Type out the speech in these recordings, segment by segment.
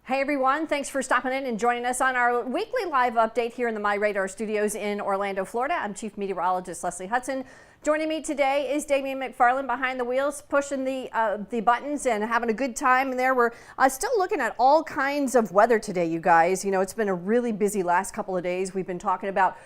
Hey everyone, thanks for stopping in and joining us on our weekly live update here in the MyRadar studios in Orlando, Florida. I'm Chief Meteorologist Leslie Hudson. Joining me today is Damian McFarland behind the wheels, pushing the buttons and having a good time. And there we're still looking at all kinds of weather today, you guys. You know, it's been a really busy last couple of days. We've been talking about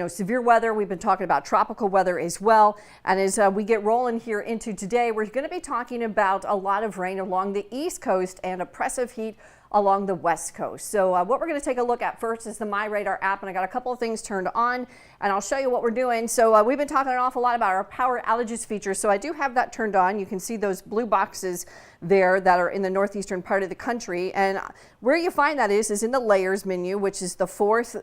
severe weather. We've been talking about tropical weather as well. And as we get rolling here into today, we're going to be talking about a lot of rain along the East Coast and oppressive heat along the West Coast. So what we're going to take a look at first is the MyRadar app, and I got a couple of things turned on, and I'll show you what we're doing. So we've been talking an awful lot about our power outages feature, so I do have that turned on. You can see those blue boxes there that are in the northeastern part of the country, and where you find that is in the layers menu, which is the fourth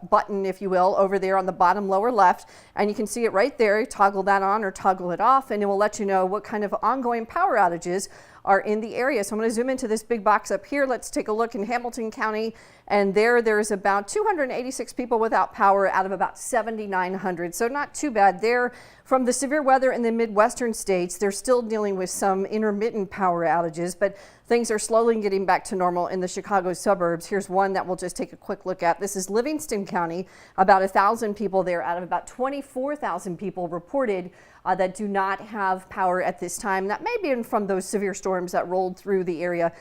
button, if you will, over there on the bottom lower left, and you can see it right there. You toggle that on or toggle it off, and it will let you know what kind of ongoing power outages are in the area. So I'm going to zoom into this big box up here. Let's take a look in Hamilton County, and there's about 286 people without power out of about 7,900. So not too bad there. From the severe weather in the Midwestern states, they're still dealing with some intermittent power outages, but things are slowly getting back to normal in the Chicago suburbs. Here's one that we'll just take a quick look at. This is Livingston County, about 1,000 people there out of about 24,000 people reported that do not have power at this time. That may be from those severe storms that rolled through the area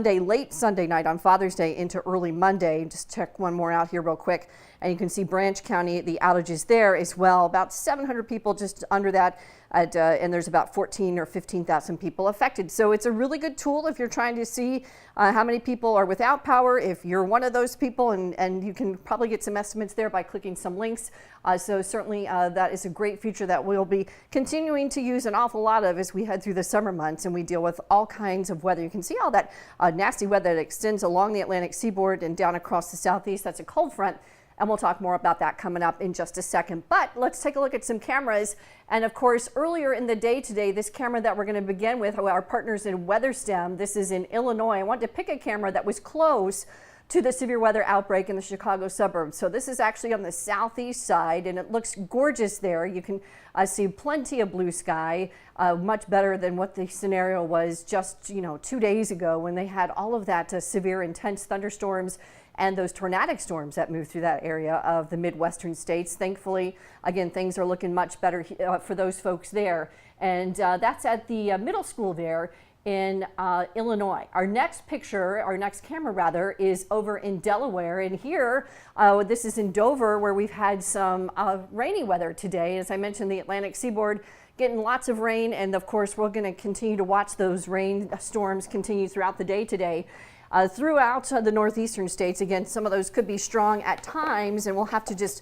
late Sunday night on Father's Day into early Monday. Just check one more out here real quick. And you can see Branch County, the outages there as well. About 700 people just under that, and there's about 14 or 15,000 people affected. So it's a really good tool if you're trying to see how many people are without power, if you're one of those people, and you can probably get some estimates there by clicking some links. So certainly that is a great feature that we'll be continuing to use an awful lot of as we head through the summer months and we deal with all kinds of weather. You can see all that nasty weather that extends along the Atlantic seaboard and down across the southeast. That's a cold front. And we'll talk more about that coming up in just a second. But let's take a look at some cameras. And of course, earlier in the day today, this camera that we're going to begin with, our partners in Weatherstem, this is in Illinois. I wanted to pick a camera that was close to the severe weather outbreak in the Chicago suburbs. So this is actually on the southeast side, and it looks gorgeous there. You can see plenty of blue sky, much better than what the scenario was just 2 days ago when they had all of that severe intense thunderstorms and those tornadic storms that moved through that area of the Midwestern states. Thankfully, again, things are looking much better for those folks there. And that's at the middle school there in Illinois. Our next camera rather, is over in Delaware. And here, this is in Dover, where we've had some rainy weather today. As I mentioned, the Atlantic seaboard getting lots of rain. And of course, we're going to continue to watch those rain storms continue throughout the day today. Throughout the northeastern states. Again, some of those could be strong at times, and we'll have to just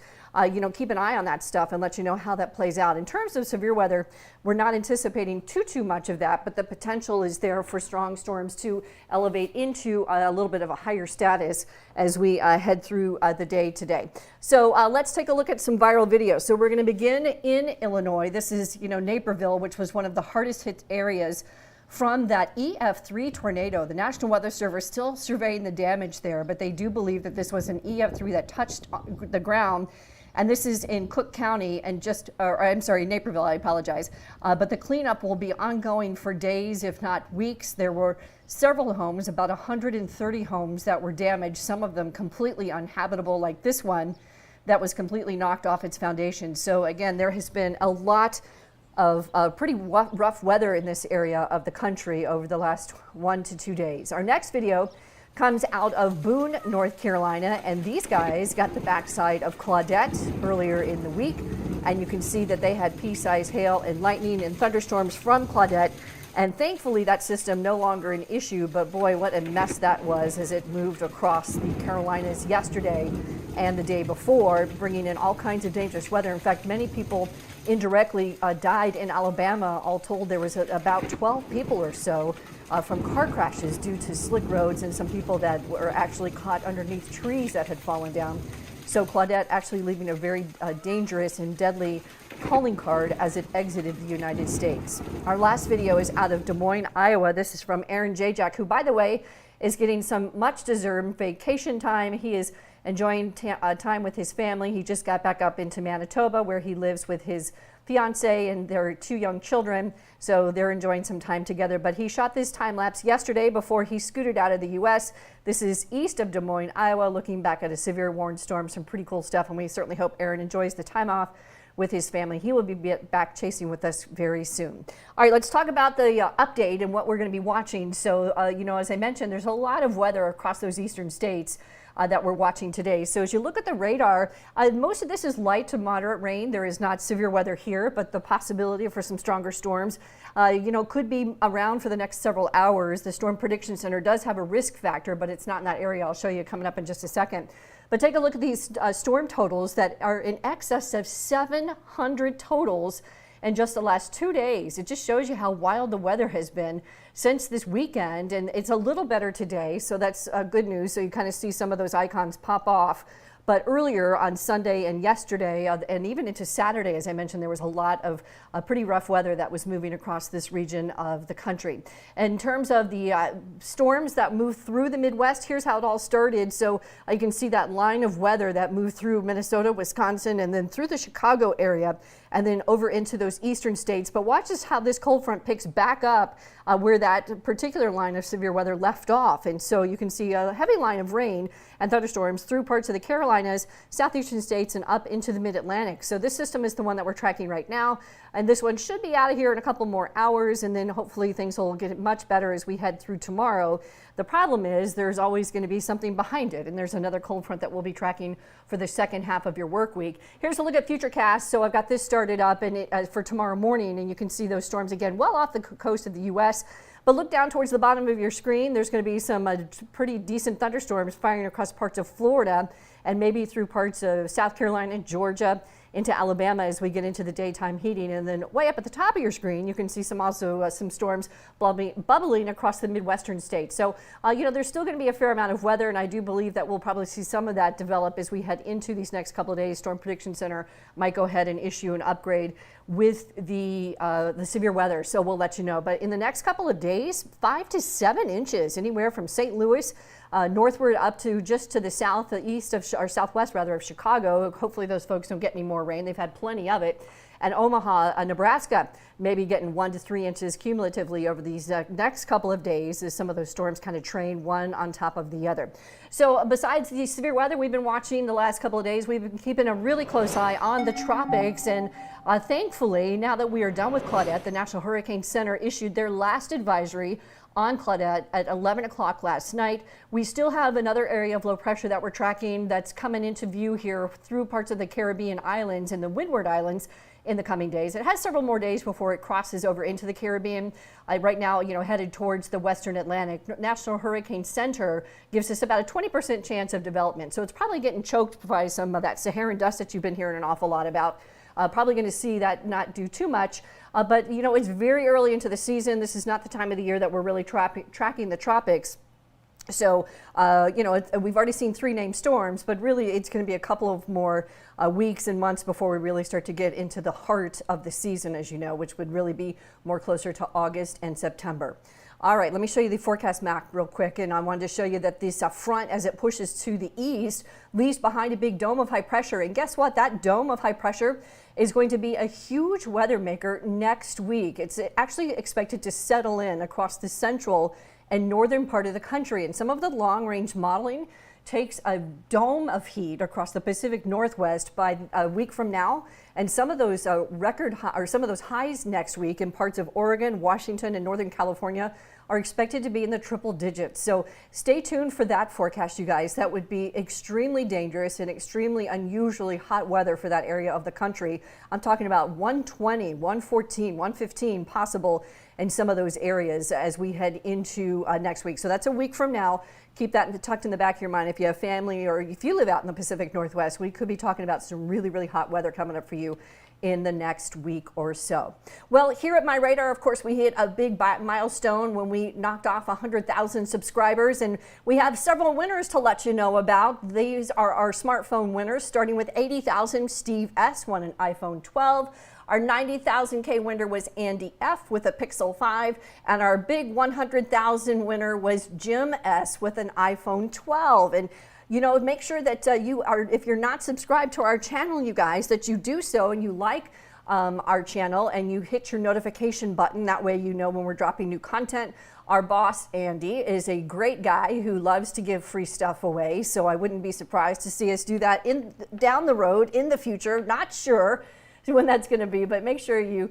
keep an eye on that stuff and let you know how that plays out. In terms of severe weather, we're not anticipating too much of that, but the potential is there for strong storms to elevate into a little bit of a higher status as we head through the day today. So let's take a look at some viral videos. So we're going to begin in Illinois. This is Naperville, which was one of the hardest hit areas from that EF3 tornado. The National Weather Service still surveying the damage there, but they do believe that this was an EF3 that touched the ground. And this is in Cook County and Naperville, I apologize. But the cleanup will be ongoing for days, if not weeks. There were several homes, about 130 homes that were damaged, some of them completely uninhabitable, like this one that was completely knocked off its foundation. So again, there has been a lot of pretty rough weather in this area of the country over the last 1 to 2 days. Our next video comes out of Boone, North Carolina, and these guys got the backside of Claudette earlier in the week, and you can see that they had pea-sized hail and lightning and thunderstorms from Claudette, and thankfully that system no longer an issue, but boy, what a mess that was as it moved across the Carolinas yesterday and the day before, bringing in all kinds of dangerous weather. In fact, many people indirectly died in Alabama. All told, there was about 12 people or so from car crashes due to slick roads, and some people that were actually caught underneath trees that had fallen down. So Claudette actually leaving a very dangerous and deadly calling card as it exited the United States. Our last video is out of Des Moines, Iowa. This is from Aaron Jajak, who, by the way, is getting some much-deserved vacation time. He is enjoying time with his family. He just got back up into Manitoba, where he lives with his fiance and their 2 young children, so they're enjoying some time together. But he shot this time lapse yesterday before he scooted out of the U.S. This is east of Des Moines, Iowa, looking back at a severe warned storm. Some pretty cool stuff, and we certainly hope Aaron enjoys the time off with his family. He will be back chasing with us very soon. All right, let's talk about the update and what we're going to be watching. So, you know, as I mentioned, there's a lot of weather across those eastern states that we're watching today. So as you look at the radar, most of this is light to moderate rain. There is not severe weather here, but the possibility for some stronger storms, you know, could be around for the next several hours. The Storm Prediction Center does have a risk factor, but it's not in that area. I'll show you coming up in just a second. But take a look at these storm totals that are in excess of 700 totals in just the last 2 days. It just shows you how wild the weather has been since this weekend, and it's a little better today, so that's good news. So you kind of see some of those icons pop off. But earlier on Sunday and yesterday, and even into Saturday, as I mentioned, there was a lot of pretty rough weather that was moving across this region of the country. In terms of the storms that moved through the Midwest, here's how it all started. So you can see that line of weather that moved through Minnesota, Wisconsin, and then through the Chicago area, and then over into those eastern states. But watch just how this cold front picks back up where that particular line of severe weather left off. And so you can see a heavy line of rain and thunderstorms through parts of the Carolinas, southeastern states, and up into the mid-Atlantic. So this system is the one that we're tracking right now. And this one should be out of here in a couple more hours, and then hopefully things will get much better as we head through tomorrow. The problem is there's always going to be something behind it, and there's another cold front that we'll be tracking for the second half of your work week. Here's a look at Futurecast. So I've got this started up and for tomorrow morning, and you can see those storms again well off the coast of the U.S. But look down towards the bottom of your screen. There's going to be some pretty decent thunderstorms firing across parts of Florida and maybe through parts of South Carolina, Georgia, into Alabama as we get into the daytime heating. And then way up at the top of your screen, you can see some storms bubbling across the Midwestern states. So, you know, there's still going to be a fair amount of weather, and I do believe that we'll probably see some of that develop as we head into these next couple of days. Storm Prediction Center might go ahead and issue an upgrade with the severe weather, so we'll let you know. But in the next couple of days, 5 to 7 inches, anywhere from St. Louis northward up to just to the southeast of, or southwest rather, of Chicago. Hopefully those folks don't get any more rain. They've had plenty of it. And Omaha, Nebraska, maybe getting 1 to 3 inches cumulatively over these next couple of days as some of those storms kind of train one on top of the other. So besides the severe weather we've been watching the last couple of days, we've been keeping a really close eye on the tropics. And thankfully, now that we are done with Claudette, the National Hurricane Center issued their last advisory on Claudette at 11 o'clock last night. We still have another area of low pressure that we're tracking that's coming into view here through parts of the Caribbean islands and the Windward Islands in the coming days. It has several more days before it crosses over into the Caribbean. Right now, you know, headed towards the Western Atlantic. National Hurricane Center gives us about a 20% chance of development. So it's probably getting choked by some of that Saharan dust that you've been hearing an awful lot about. Probably going to see that not do too much, but you know, it's very early into the season. This is not the time of the year that we're really tracking the tropics. So, you know, we've already seen 3 named storms, but really it's going to be a couple of more weeks and months before we really start to get into the heart of the season, as you know, which would really be more closer to August and September. All right, let me show you the forecast map real quick, and I wanted to show you that this front, as it pushes to the east, leaves behind a big dome of high pressure. And guess what? That dome of high pressure is going to be a huge weather maker next week. It's actually expected to settle in across the central and northern part of the country. And some of the long-range modeling takes a dome of heat across the Pacific Northwest by a week from now, And some of those some of those highs next week in parts of Oregon, Washington, and Northern California are expected to be in the triple digits. So stay tuned for that forecast, you guys. That would be extremely dangerous and extremely unusually hot weather for that area of the country. I'm talking about 120, 114, 115 possible in some of those areas as we head into next week. So that's a week from now. Keep that tucked in the back of your mind. If you have family or if you live out in the Pacific Northwest, we could be talking about some really, really hot weather coming up for you in the next week or so. Well, here at MyRadar, of course, we hit a big milestone when we knocked off 100,000 subscribers, and we have several winners to let you know about. These are our smartphone winners, starting with 80,000. Steve S. won an iPhone 12. Our 90,000K winner was Andy F. with a Pixel 5, and our big 100,000 winner was Jim S. with an iPhone 12. And you know, make sure that if you're not subscribed to our channel, you guys, that you do so and you like our channel and you hit your notification button. That way you know when we're dropping new content. Our boss, Andy, is a great guy who loves to give free stuff away. So I wouldn't be surprised to see us do that down the road in the future. Not sure when that's going to be, but make sure you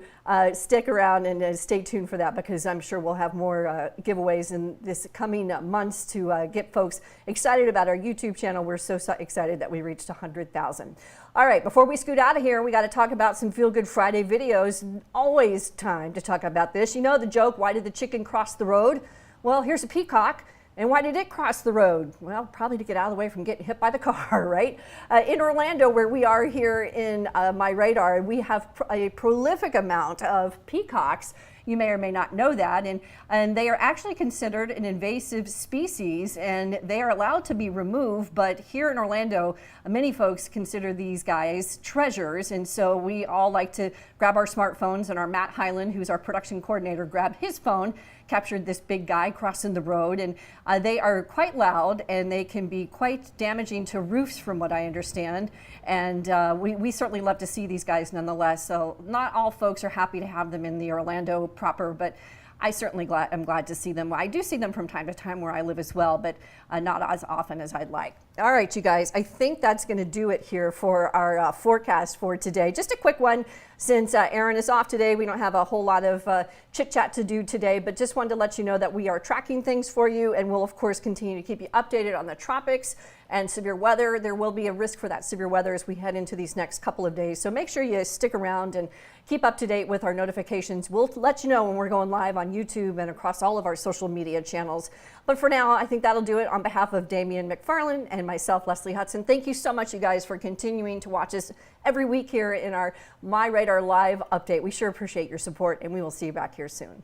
stick around and stay tuned for that, because I'm sure we'll have more giveaways in this coming months to get folks excited about our YouTube channel. We're so excited that we reached 100,000. All right, before we scoot out of here, we got to talk about some Feel Good Friday videos. Always time to talk about this. You know the joke, why did the chicken cross the road? Well, here's a peacock. And why did it cross the road? Well, probably to get out of the way from getting hit by the car, right? In Orlando, where we are here in MyRadar, we have a prolific amount of peacocks. You may or may not know that, and they are actually considered an invasive species, and they are allowed to be removed. But here in Orlando, many folks consider these guys treasures, and so we all like to grab our smartphones, and our Matt Hyland, who's our production coordinator, grabbed his phone, captured this big guy crossing the road, and they are quite loud and they can be quite damaging to roofs, from what I understand. And we certainly love to see these guys nonetheless. So not all folks are happy to have them in the Orlando proper, but I certainly am glad to see them. I do see them from time to time where I live as well, but not as often as I'd like. All right, you guys, I think that's going to do it here for our forecast for today. Just a quick one, since Aaron is off today. We don't have a whole lot of chit chat to do today, but just wanted to let you know that we are tracking things for you, and we'll of course continue to keep you updated on the tropics and severe weather. There will be a risk for that severe weather as we head into these next couple of days. So make sure you stick around and keep up to date with our notifications. We'll let you know when we're going live on YouTube and across all of our social media channels. But for now, I think that'll do it. On behalf of Damian McFarland and myself, Leslie Hudson, thank you so much, you guys, for continuing to watch us every week here in our MyRadar Live update. We sure appreciate your support, and we will see you back here soon.